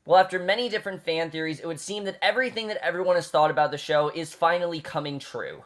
Well, after many different fan theories, it would seem that everything that everyone has thought about the show is finally coming true.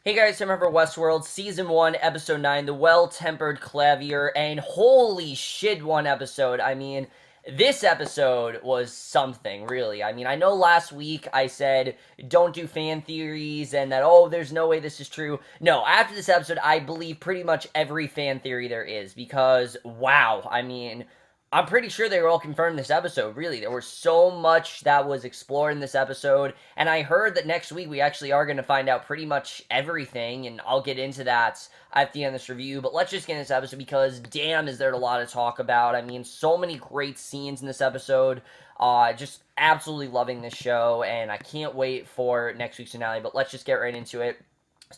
Hey guys, time for Westworld, Season 1, Episode 9, The Well-Tempered Clavier, and holy shit, one episode. I mean, this episode was something, really. I mean, I know last week I said, don't do fan theories, and that, oh, there's no way this is true. No, after this episode, I believe pretty much every fan theory there is, because, wow, I mean, I'm pretty sure they were all confirmed this episode, really. There was so much that was explored in this episode, and I heard that next week we actually are going to find out pretty much everything, and I'll get into that at the end of this review, but let's just get into this episode because damn is there a lot to talk about. I mean, so many great scenes in this episode. Just absolutely loving this show, and I can't wait for next week's finale, but let's just get right into it.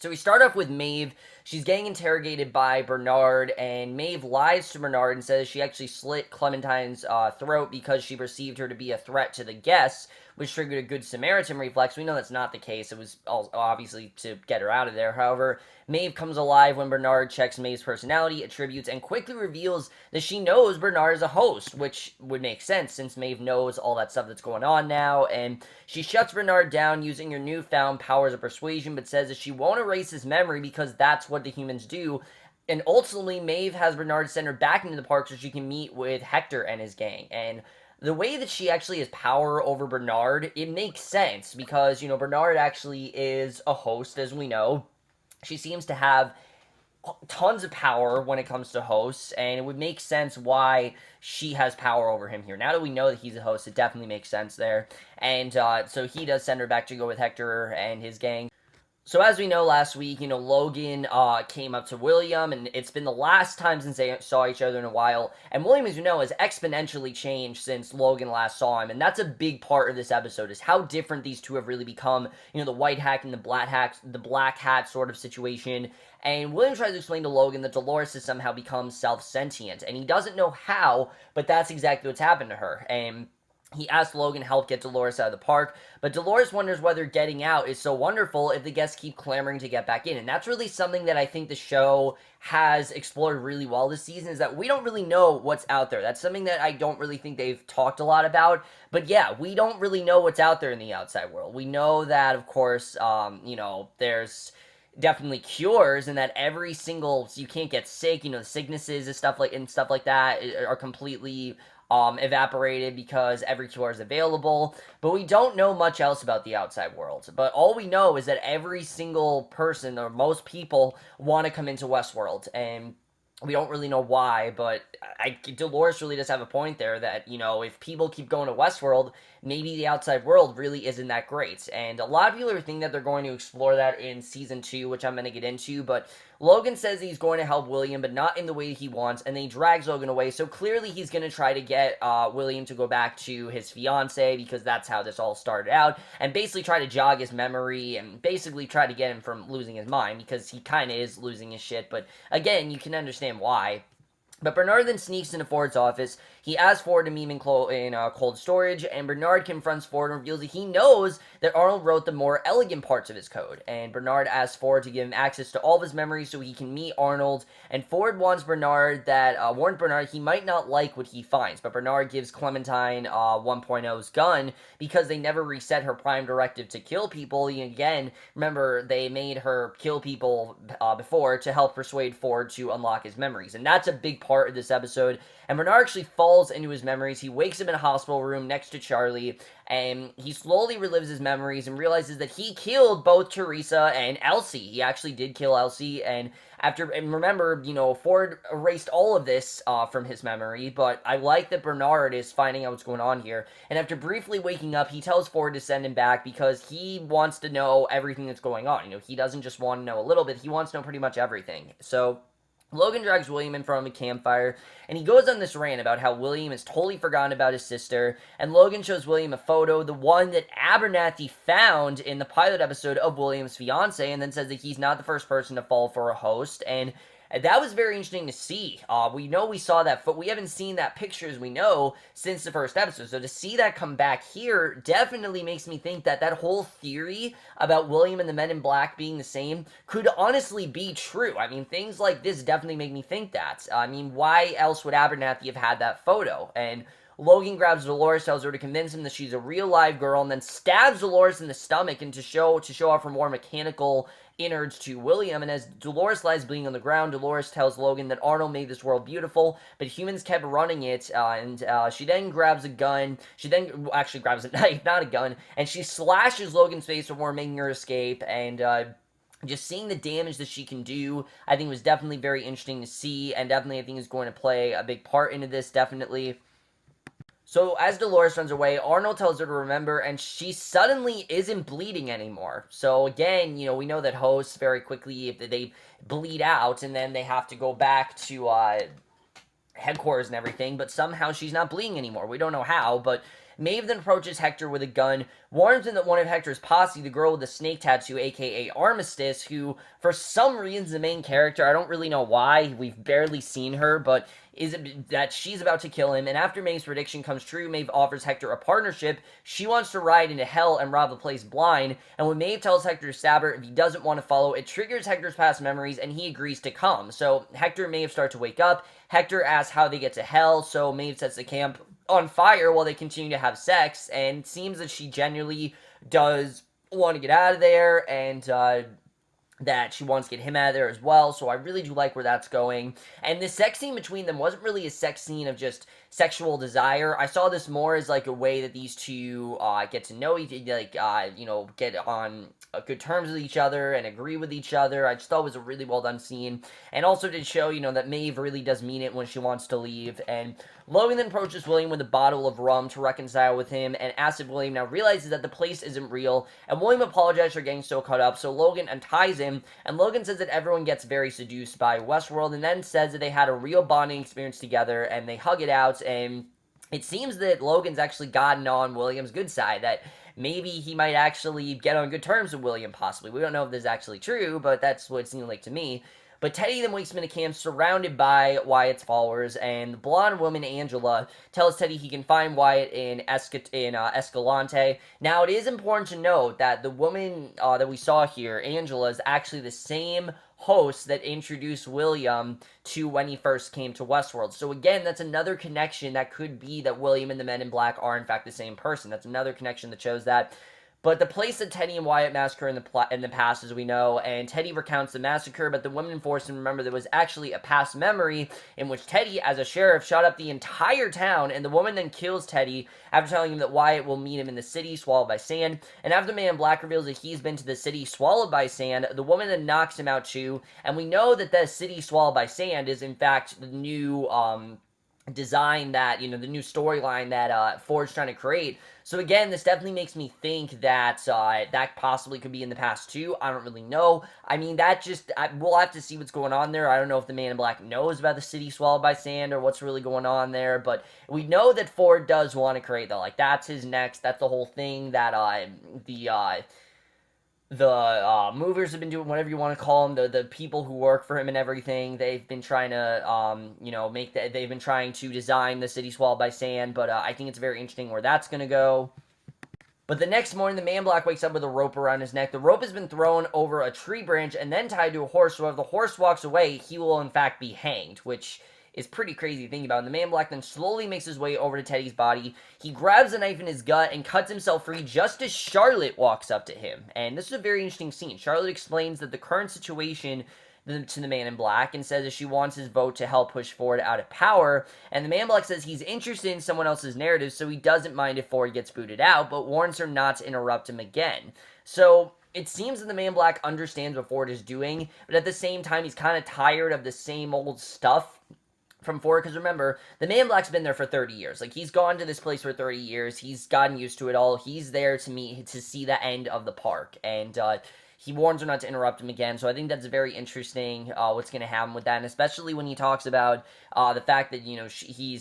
So we start off with Maeve. She's getting interrogated by Bernard, and Maeve lies to Bernard and says she actually slit Clementine's throat because she perceived her to be a threat to the guests, which triggered a Good Samaritan reflex. We know that's not the case. It was obviously to get her out of there. However, Maeve comes alive when Bernard checks Maeve's personality, attributes, and quickly reveals that she knows Bernard is a host, which would make sense since Maeve knows all that stuff that's going on now, and she shuts Bernard down using her newfound powers of persuasion, but says that she won't erase his memory because that's what the humans do. And ultimately, Maeve has Bernard send her back into the park so she can meet with Hector and his gang. And the way that she actually has power over Bernard, it makes sense because, you know, Bernard actually is a host, as we know. She seems to have tons of power when it comes to hosts, and it would make sense why she has power over him here. Now that we know that he's a host, it definitely makes sense there. And so he does send her back to go with Hector and his gang. So as we know, last week, you know, Logan came up to William, and it's been the last time since they saw each other in a while. And William, as you know, has exponentially changed since Logan last saw him, and that's a big part of this episode, is how different these two have really become. You know, the white hat and the black hat sort of situation. And William tries to explain to Logan that Dolores has somehow become self-sentient, and he doesn't know how, but that's exactly what's happened to her. And he asks Logan to help get Dolores out of the park, but Dolores wonders whether getting out is so wonderful if the guests keep clamoring to get back in. And that's really something that I think the show has explored really well this season, is that we don't really know what's out there. That's something that I don't really think they've talked a lot about. But yeah, we don't really know what's out there in the outside world. We know that, of course, you know, there's definitely cures, and that every single, you can't get sick, you know, the sicknesses and stuff like that are completely evaporated because every cure is available. But we don't know much else about the outside world. But all we know is that every single person, or most people, want to come into Westworld, and we don't really know why, but Dolores really does have a point there that, you know, if people keep going to Westworld, maybe the outside world really isn't that great. And a lot of people are thinking that they're going to explore that in Season 2, which I'm going to get into, but Logan says he's going to help William, but not in the way he wants, and then he drags Logan away, so clearly he's going to try to get William to go back to his fiancée, because that's how this all started out, and basically try to jog his memory, and basically try to get him from losing his mind, because he kind of is losing his shit, but again, you can understand why. But Bernard then sneaks into Ford's office. He asks Ford to meet him in cold storage, and Bernard confronts Ford and reveals that he knows that Arnold wrote the more elegant parts of his code. And Bernard asks Ford to give him access to all of his memories so he can meet Arnold. And Ford warns Bernard he might not like what he finds. But Bernard gives Clementine 1.0's gun because they never reset her prime directive to kill people. And again, remember, they made her kill people before to help persuade Ford to unlock his memories. And that's a big part of this episode. And Bernard actually falls into his memories. He wakes up in a hospital room next to Charlie, and he slowly relives his memories and realizes that he killed both Teresa and Elsie. He actually did kill Elsie, and remember, you know, Ford erased all of this from his memory, but I like that Bernard is finding out what's going on here. And after briefly waking up, he tells Ford to send him back because he wants to know everything that's going on. You know, he doesn't just want to know a little bit, he wants to know pretty much everything. So Logan drags William in front of a campfire, and he goes on this rant about how William has totally forgotten about his sister, and Logan shows William a photo, the one that Abernathy found in the pilot episode of William's fiancée, and then says that he's not the first person to fall for a host, and And that was very interesting to see. We know we saw that, but we haven't seen that picture, as we know, since the first episode. So to see that come back here definitely makes me think that that whole theory about William and the Men in Black being the same could honestly be true. I mean, things like this definitely make me think that. I mean, why else would Abernathy have had that photo? And Logan grabs Dolores, tells her to convince him that she's a real live girl, and then stabs Dolores in the stomach and to show off her more mechanical innards to William. And as Dolores lies bleeding on the ground, Dolores tells Logan that Arnold made this world beautiful, but humans kept running it, and she then grabs a gun. She then actually grabs a knife, not a gun, and she slashes Logan's face before making her escape, and just seeing the damage that she can do, I think was definitely very interesting to see, and definitely I think is going to play a big part into this, definitely. So as Dolores runs away, Arnold tells her to remember, and she suddenly isn't bleeding anymore. So again, we know that hosts very quickly, if they bleed out, and then they have to go back to headquarters and everything, but somehow she's not bleeding anymore. We don't know how, but Maeve then approaches Hector with a gun, warns him that one of Hector's posse, the girl with the snake tattoo, aka Armistice, who, for some reason, is the main character. I don't really know why. We've barely seen her, but that she's about to kill him. And after Maeve's prediction comes true, Maeve offers Hector a partnership. She wants to ride into hell and rob the place blind. And when Maeve tells Hector to stab her if he doesn't want to follow, it triggers Hector's past memories, and he agrees to come. So Hector and Maeve start to wake up. Hector asks how they get to hell, so Maeve sets the camp on fire while they continue to have sex, and it seems that she genuinely does want to get out of there, and that she wants to get him out of there as well, so I really do like where that's going. And the sex scene between them wasn't really a sex scene of just sexual desire. I saw this more as like a way that these two get to know each other, get on good terms with each other and agree with each other. I just thought it was a really well done scene, and also did show, that Maeve really does mean it when she wants to leave. And Logan then approaches William with a bottle of rum to reconcile with him, and asks if William now realizes that the place isn't real, and William apologizes for getting so caught up, so Logan unties him, and Logan says that everyone gets very seduced by Westworld, and then says that they had a real bonding experience together, and they hug it out, and it seems that Logan's actually gotten on William's good side, that maybe he might actually get on good terms with William, possibly. We don't know if this is actually true, but that's what it seemed like to me. But Teddy then wakes him in a camp surrounded by Wyatt's followers, and the blonde woman, Angela, tells Teddy he can find Wyatt in Escalante. Now, it is important to note that the woman that we saw here, Angela, is actually the same host that introduced William to when he first came to Westworld. So again, that's another connection that could be that William and the Men in Black are in fact the same person. That's another connection that shows that. But the place that Teddy and Wyatt massacre in the past, as we know, and Teddy recounts the massacre, but the women force him to remember there was actually a past memory in which Teddy, as a sheriff, shot up the entire town, and the woman then kills Teddy after telling him that Wyatt will meet him in the city, swallowed by sand. And after the Man in Black reveals that he's been to the city, swallowed by sand, the woman then knocks him out too, and we know that the city, swallowed by sand, is in fact the new design that, the new storyline that Ford's trying to create. So again, this definitely makes me think that that possibly could be in the past too. I don't really know. I mean, we'll have to see what's going on there. I don't know if the Man in Black knows about the city swallowed by sand or what's really going on there, but we know that Ford does want to create that. Like, that's his next, that's the whole thing that the movers have been doing, whatever you want to call them, the people who work for him and everything. They've been trying to, they've been trying to design the city swallowed by sand, but I think it's very interesting where that's going to go. But the next morning, the Man in Black wakes up with a rope around his neck. The rope has been thrown over a tree branch and then tied to a horse, so if the horse walks away, he will in fact be hanged, which is pretty crazy to think about. And the Man in Black then slowly makes his way over to Teddy's body. He grabs a knife in his gut and cuts himself free just as Charlotte walks up to him. And this is a very interesting scene. Charlotte explains that the current situation to the Man in Black and says that she wants his vote to help push Ford out of power. And the Man in Black says he's interested in someone else's narrative, so he doesn't mind if Ford gets booted out, but warns her not to interrupt him again. So it seems that the Man in Black understands what Ford is doing, but at the same time, he's kind of tired of the same old stuff from Ford, because remember, the Man in Black's been there for 30 years. Like, he's gone to this place for 30 years. He's gotten used to it all. He's there to see the end of the park. And he warns her not to interrupt him again. So I think that's very interesting, what's going to happen with that, and especially when he talks about the fact that, you know, he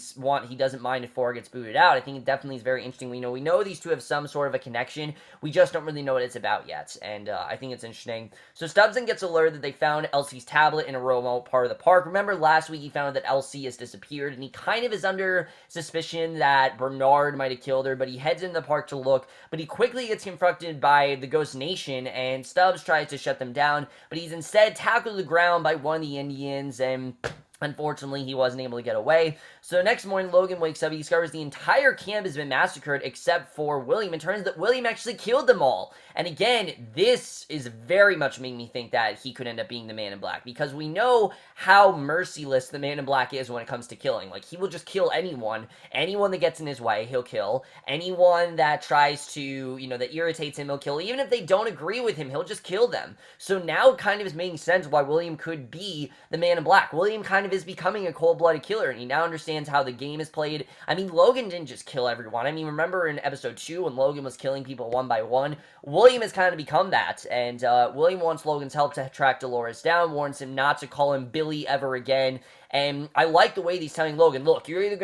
doesn't mind if Ford gets booted out. I think it definitely is very interesting. We know these two have some sort of a connection. We just don't really know what it's about yet, and I think it's interesting. So Stubbs then gets alerted that they found Elsie's tablet in a remote part of the park. Remember last week he found out that Elsie has disappeared, and he kind of is under suspicion that Bernard might have killed her, but he heads into the park to look, but he quickly gets confronted by the Ghost Nation, and Stubbs tries to shut them down, but he's instead tackled to the ground by one of the Indians, and unfortunately, he wasn't able to get away. So next morning, Logan wakes up. He discovers the entire camp has been massacred except for William. It turns out that William actually killed them all. And again, this is very much making me think that he could end up being the Man in Black, because we know how merciless the Man in Black is when it comes to killing. Like, he will just kill anyone. Anyone that gets in his way, he'll kill. Anyone that tries to, you know, that irritates him, he'll kill. Even if they don't agree with him, he'll just kill them. So now it kind of is making sense why William could be the Man in Black. William kind of is becoming a cold-blooded killer, and he now understands how the game is played. I mean, Logan didn't just kill everyone. I mean, remember in episode 2 when Logan was killing people one by one? William has kind of become that, and William wants Logan's help to track Dolores down, warns him not to call him Billy ever again, and I like the way he's telling Logan, look, you're either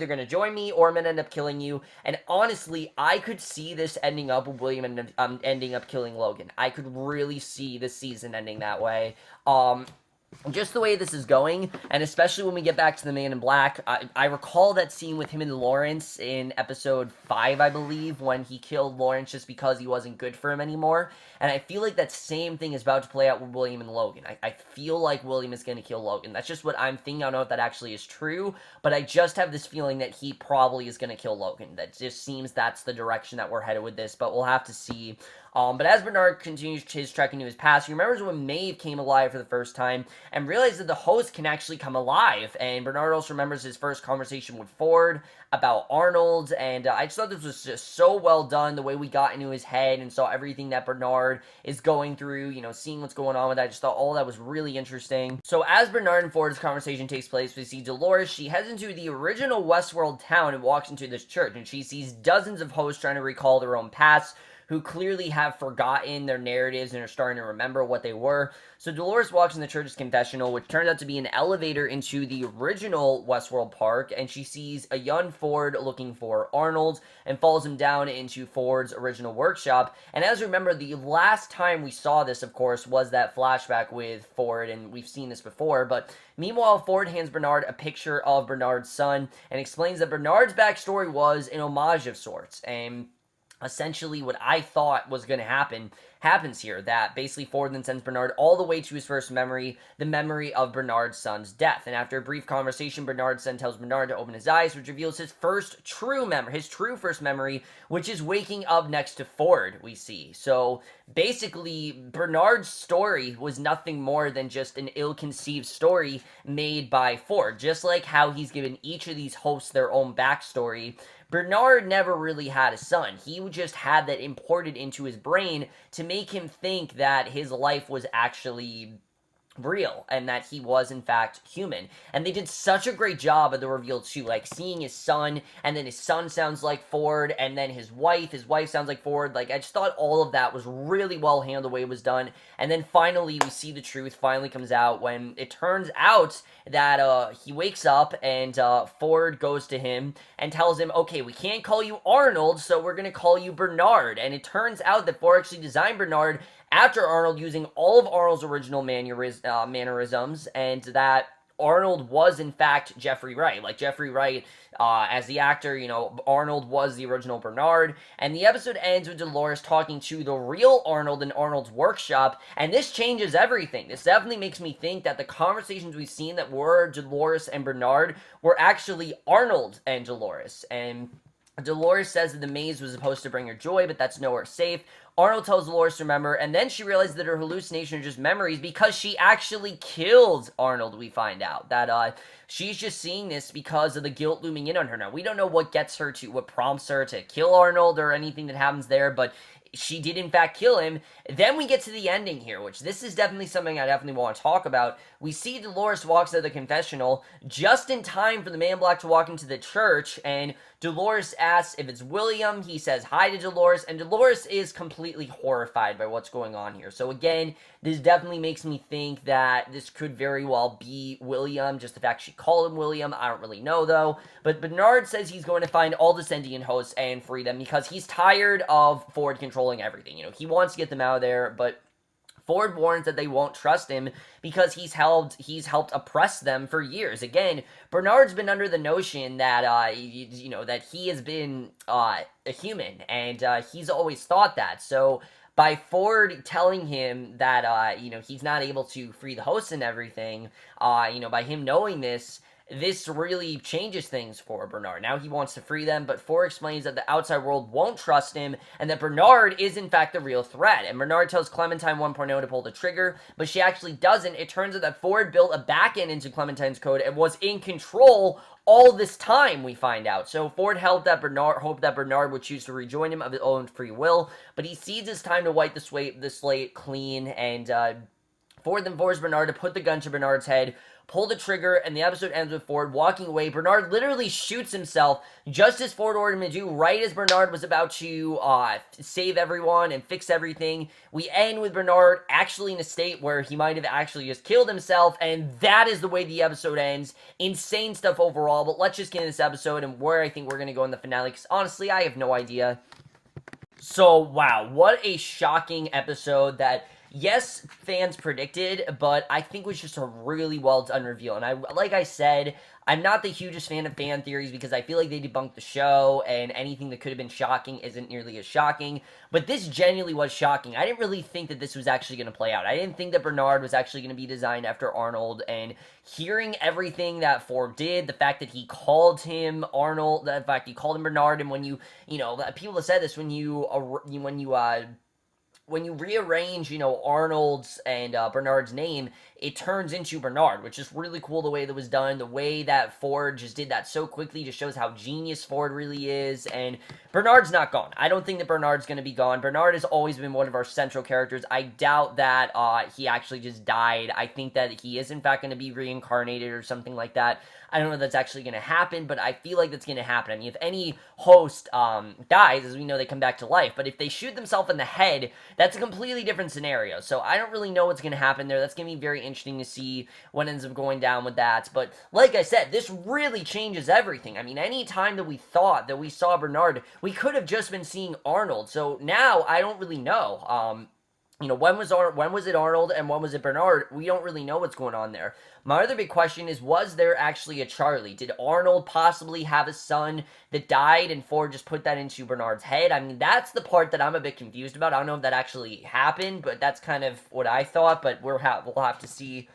gonna join me, or I'm gonna end up killing you. And honestly, I could see this ending up with William ending up killing Logan. I could really see this season ending that way. Just the way this is going, and especially when we get back to the Man in Black, I recall that scene with him and Lawrence in episode 5, I believe, when he killed Lawrence just because he wasn't good for him anymore, and I feel like that same thing is about to play out with William and Logan. I feel like William is going to kill Logan. That's just what I'm thinking. I don't know if that actually is true, but I just have this feeling that he probably is going to kill Logan. That just seems that's the direction that we're headed with this, but we'll have to see. But as Bernard continues his trek into his past, he remembers when Maeve came alive for the first time and realized that the host can actually come alive. And Bernard also remembers his first conversation with Ford about Arnold, and I just thought this was just so well done, the way we got into his head and saw everything that Bernard is going through, you know, seeing what's going on with that. I just thought all that was really interesting. So as Bernard and Ford's conversation takes place, we see Dolores. She heads into the original Westworld town and walks into this church, and she sees dozens of hosts trying to recall their own past, who clearly have forgotten their narratives and are starting to remember what they were. So Dolores walks in the church's confessional, which turns out to be an elevator into the original Westworld park, and she sees a young Ford looking for Arnold and follows him down into Ford's original workshop. And as you remember, the last time we saw this, of course, was that flashback with Ford, and we've seen this before, but meanwhile, Ford hands Bernard a picture of Bernard's son and explains that Bernard's backstory was an homage of sorts, and essentially what I thought was going to happen happens here, that basically Ford then sends Bernard all the way to his first memory, the memory of Bernard's son's death. And after a brief conversation, Bernard's son tells Bernard to open his eyes, which reveals his true first memory, which is waking up next to Ford, we see. So basically, Bernard's story was nothing more than just an ill-conceived story made by Ford. Just like how he's given each of these hosts their own backstory, Bernard never really had a son. He just had that imported into his brain to make him think that his life was actually real and that he was in fact human. And they did such a great job of the reveal too, like seeing his son, and then his son sounds like Ford, and then his wife sounds like Ford. Like, I just thought all of that was really well handled the way it was done. And then finally we see the truth finally comes out when it turns out that he wakes up and Ford goes to him and tells him, okay, we can't call you Arnold, so we're gonna call you Bernard. And it turns out that Ford actually designed Bernard after Arnold, using all of Arnold's original mannerisms, and that Arnold was in fact Jeffrey Wright. Like, Jeffrey Wright, as the actor, you know, Arnold was the original Bernard. And the episode ends with Dolores talking to the real Arnold in Arnold's workshop, and this changes everything. This definitely makes me think that the conversations we've seen that were Dolores and Bernard were actually Arnold and Dolores. And Dolores says that the maze was supposed to bring her joy, but that's nowhere safe. Arnold tells Dolores to remember, and then she realizes that her hallucinations are just memories because she actually killed Arnold, we find out. That, she's just seeing this because of the guilt looming in on her now. We don't know what prompts her to kill Arnold or anything that happens there, but she did in fact kill him. Then we get to the ending here, which this is definitely something I definitely want to talk about. We see Dolores walks out of the confessional just in time for the Man in Black to walk into the church, and Dolores asks if it's William. He says hi to Dolores, and Dolores is completely horrified by what's going on here. So again, this definitely makes me think that this could very well be William. Just the fact she called him William, I don't really know though. But Bernard says he's going to find all the sentient hosts and free them because he's tired of Ford controlling everything. He wants to get them out of there, but Ford warns that they won't trust him because he's helped oppress them for years. Again, Bernard's been under the notion that that he has been a human, and he's always thought that. So by Ford telling him that he's not able to free the hosts and everything, by him knowing this really changes things for Bernard. Now he wants to free them, but Ford explains that the outside world won't trust him, and that Bernard is in fact the real threat. And Bernard tells Clementine 1.0 to pull the trigger, but she actually doesn't. It turns out that Ford built a backend into Clementine's code and was in control all this time, we find out. So Ford hoped that Bernard would choose to rejoin him of his own free will, but he sees it's time to wipe the slate clean, and Ford then forces Bernard to put the gun to Bernard's head, pull the trigger, and the episode ends with Ford walking away. Bernard literally shoots himself just as Ford ordered him to do, right as Bernard was about to save everyone and fix everything. We end with Bernard actually in a state where he might have actually just killed himself, and that is the way the episode ends. Insane stuff overall, but let's just get into this episode and where I think we're going to go in the finale, because honestly, I have no idea. So, wow, what a shocking episode that, yes, fans predicted, but I think was just a really well done reveal. And like I said, I'm not the hugest fan of fan theories because I feel like they debunked the show, and anything that could have been shocking isn't nearly as shocking. But this genuinely was shocking. I didn't really think that this was actually going to play out. I didn't think that Bernard was actually going to be designed after Arnold, and hearing everything that Ford did, the fact that he called him Arnold, the fact he called him Bernard, and when people have said this, when you rearrange, Arnold's and Bernard's name, it turns into Bernard, which is really cool the way that was done. The way that Ford just did that so quickly just shows how genius Ford really is, and Bernard's not gone. I don't think that Bernard's going to be gone. Bernard has always been one of our central characters. I doubt that he actually just died. I think that he is in fact going to be reincarnated or something like that. I don't know if that's actually going to happen, but I feel like that's going to happen. I mean, if any host dies, as we know, they come back to life. But if they shoot themselves in the head, that's a completely different scenario. So I don't really know what's going to happen there. That's going to be very interesting to see what ends up going down with that. But like I said, this really changes everything. I mean, any time that we thought that we saw Bernard, we could have just been seeing Arnold. So now I don't really know. When was it Arnold and when was it Bernard? We don't really know what's going on there. My other big question is, was there actually a Charlie? Did Arnold possibly have a son that died and Ford just put that into Bernard's head? I mean, that's the part that I'm a bit confused about. I don't know if that actually happened, but that's kind of what I thought, but we'll have to see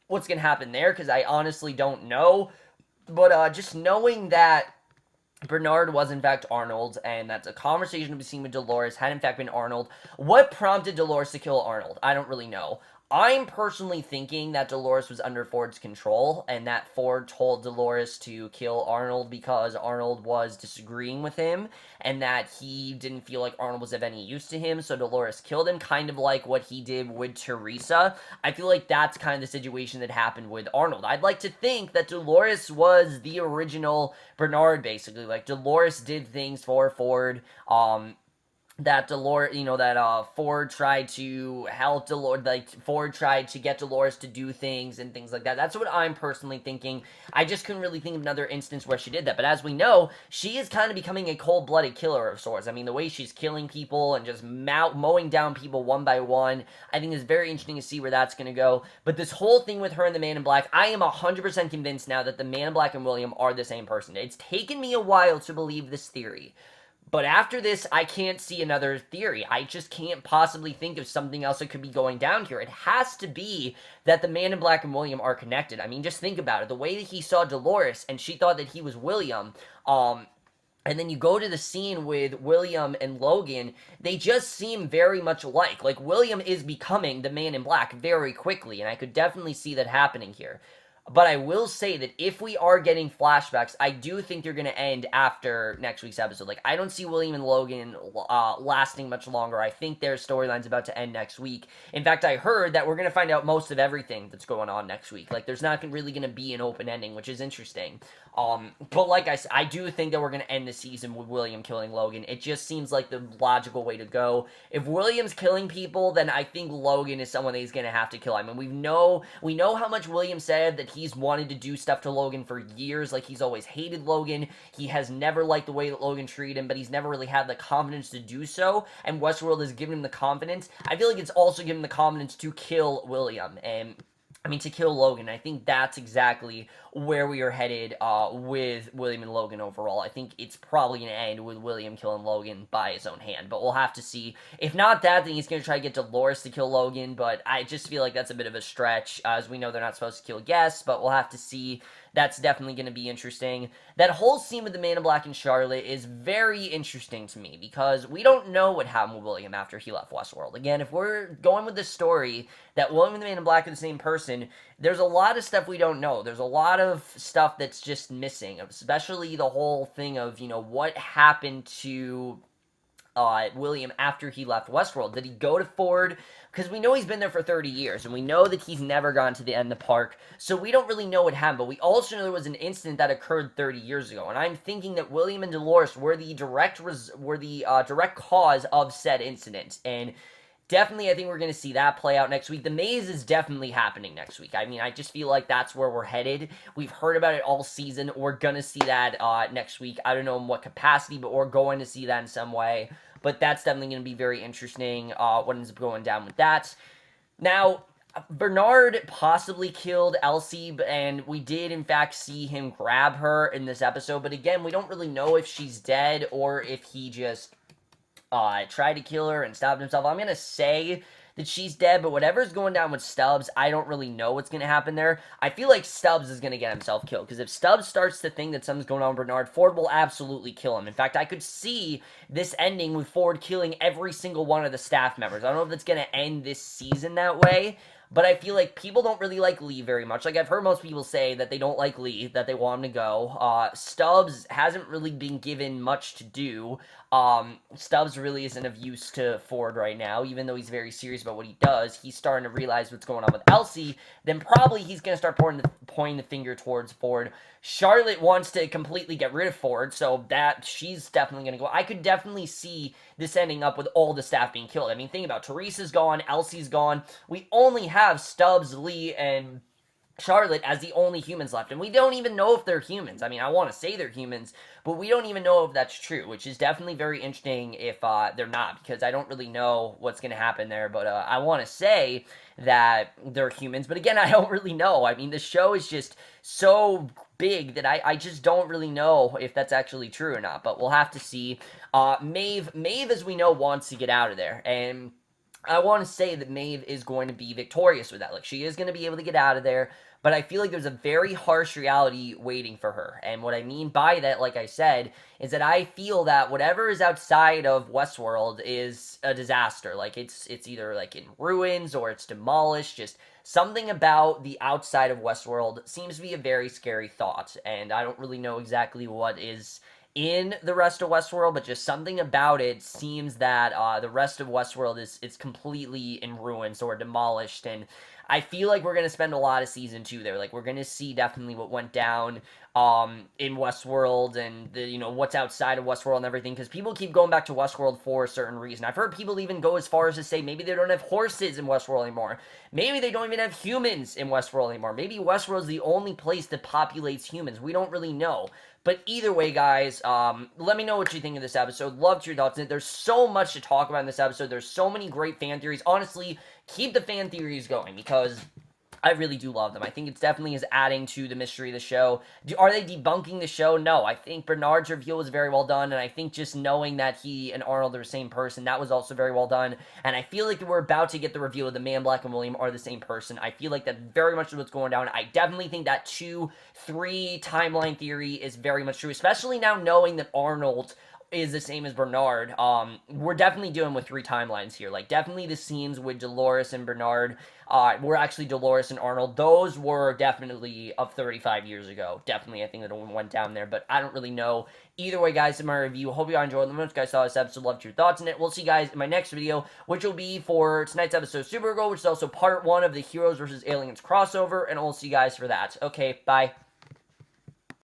what's going to happen there, because I honestly don't know. But just knowing that Bernard was in fact Arnold, and that's a conversation to be seen with Dolores had in fact been Arnold. What prompted Dolores to kill Arnold? I don't really know. I'm personally thinking that Dolores was under Ford's control, and that Ford told Dolores to kill Arnold because Arnold was disagreeing with him, and that he didn't feel like Arnold was of any use to him, so Dolores killed him, kind of like what he did with Teresa. I feel like that's kind of the situation that happened with Arnold. I'd like to think that Dolores was the original Bernard, basically. Like, Dolores did things for Ford, that Dolores, Ford tried to help Dolores, like, Ford tried to get Dolores to do things and things like that. That's what I'm personally thinking. I just couldn't really think of another instance where she did that. But as we know, she is kind of becoming a cold-blooded killer of sorts. I mean, the way she's killing people and just mowing down people one by one, I think is very interesting to see where that's going to go. But this whole thing with her and the Man in Black, I am 100% convinced now that the Man in Black and William are the same person. It's taken me a while to believe this theory. But after this, I can't see another theory. I just can't possibly think of something else that could be going down here. It has to be that the Man in Black and William are connected. I mean, just think about it. The way that he saw Dolores, and she thought that he was William, and then you go to the scene with William and Logan, they just seem very much alike. Like, William is becoming the Man in Black very quickly, and I could definitely see that happening here. But I will say that if we are getting flashbacks, I do think they're going to end after next week's episode. Like, I don't see William and Logan lasting much longer. I think their storyline's about to end next week. In fact, I heard that we're going to find out most of everything that's going on next week. Like, there's not really going to be an open ending, which is interesting. But like I said, I do think that we're going to end the season with William killing Logan. It just seems like the logical way to go. If William's killing people, then I think Logan is someone that he's going to have to kill. I mean, we know how much William said that he's wanted to do stuff to Logan for years. Like, he's always hated Logan. He has never liked the way that Logan treated him, but he's never really had the confidence to do so. And Westworld has given him the confidence. I feel like it's also given him the confidence to kill William. And to kill Logan. I think that's exactly where we are headed with William and Logan overall. I think it's probably going to end with William killing Logan by his own hand, but we'll have to see. If not that, then he's going to try to get Dolores to kill Logan, but I just feel like that's a bit of a stretch, as we know they're not supposed to kill guests, but we'll have to see. That's definitely going to be interesting. That whole scene with the Man in Black and Charlotte is very interesting to me, because we don't know what happened with William after he left Westworld. Again, if we're going with this story that William and the Man in Black are the same person, there's a lot of stuff we don't know. There's a lot of stuff that's just missing, especially the whole thing of, what happened to William after he left Westworld. Did he go to Ford? Because we know he's been there for 30 years, and we know that he's never gone to the end of the park, so we don't really know what happened, but we also know there was an incident that occurred 30 years ago, and I'm thinking that William and Dolores were the direct cause of said incident, and definitely, I think we're going to see that play out next week. The maze is definitely happening next week. I mean, I just feel like that's where we're headed. We've heard about it all season. We're going to see that next week. I don't know in what capacity, but we're going to see that in some way. But that's definitely going to be very interesting what ends up going down with that. Now, Bernard possibly killed Elsie, and we did, in fact, see him grab her in this episode. But again, we don't really know if she's dead or if he just tried to kill her and stopped himself. I'm going to say that she's dead, but whatever's going down with Stubbs, I don't really know what's going to happen there. I feel like Stubbs is going to get himself killed, because if Stubbs starts to think that something's going on with Bernard, Ford will absolutely kill him. In fact, I could see this ending with Ford killing every single one of the staff members. I don't know if that's going to end this season that way, but I feel like people don't really like Lee very much. Like, I've heard most people say that they don't like Lee, that they want him to go. Stubbs hasn't really been given much to do. Stubbs really isn't of use to Ford right now, even though he's very serious about what he does. He's starting to realize what's going on with Elsie. Then probably he's going to start pointing the finger towards Ford. Charlotte wants to completely get rid of Ford, so that she's definitely going to go. I could definitely see this ending up with all the staff being killed. I mean, think about it. Teresa's gone, Elsie's gone. We only have Stubbs, Lee, and Charlotte as the only humans left, and we don't even know if they're humans. I mean, I want to say they're humans, but we don't even know if that's true, which is definitely very interesting if they're not, because I don't really know what's going to happen there, but I want to say that they're humans, but again, I don't really know. I mean, the show is just so big that I just don't really know if that's actually true or not, but we'll have to see. Maeve, as we know, wants to get out of there, and I want to say that Maeve is going to be victorious with that. Like, she is going to be able to get out of there, but I feel like there's a very harsh reality waiting for her. And what I mean by that, like I said, is that I feel that whatever is outside of Westworld is a disaster. Like, it's either, like, in ruins or it's demolished. Just something about the outside of Westworld seems to be a very scary thought. And I don't really know exactly what is in the rest of Westworld, but just something about it seems that the rest of Westworld is completely in ruins or demolished, and I feel like we're going to spend a lot of season 2 there. Like, we're going to see definitely what went down in Westworld and the, what's outside of Westworld and everything, because people keep going back to Westworld for a certain reason. I've heard people even go as far as to say maybe they don't have horses in Westworld anymore. Maybe they don't even have humans in Westworld anymore. Maybe Westworld's the only place that populates humans. We don't really know. But either way, guys, let me know what you think of this episode. Loved your thoughts on it. There's so much to talk about in this episode. There's so many great fan theories. Honestly, keep the fan theories going, because I really do love them. I think it's definitely is adding to the mystery of the show. Are they debunking the show? No. I think Bernard's reveal was very well done, and I think just knowing that he and Arnold are the same person, that was also very well done. And I feel like we're about to get the reveal of the Man, Black, and William are the same person. I feel like that very much is what's going down. I definitely think that 2-3 timeline theory is very much true, especially now knowing that Arnold is the same as Bernard. We're definitely doing with 3 timelines here. Like, definitely the scenes with Dolores and Bernard were actually Dolores and Arnold. Those were definitely of 35 years ago. Definitely, I think that went down there, but I don't really know. Either way, guys, in my review, hope you all enjoyed. Let me know if you guys saw this episode. Love your thoughts on it. We'll see you guys in my next video, which will be for tonight's episode of Supergirl, which is also part 1 of the Heroes vs. Aliens crossover, and we'll see you guys for that. Okay, bye.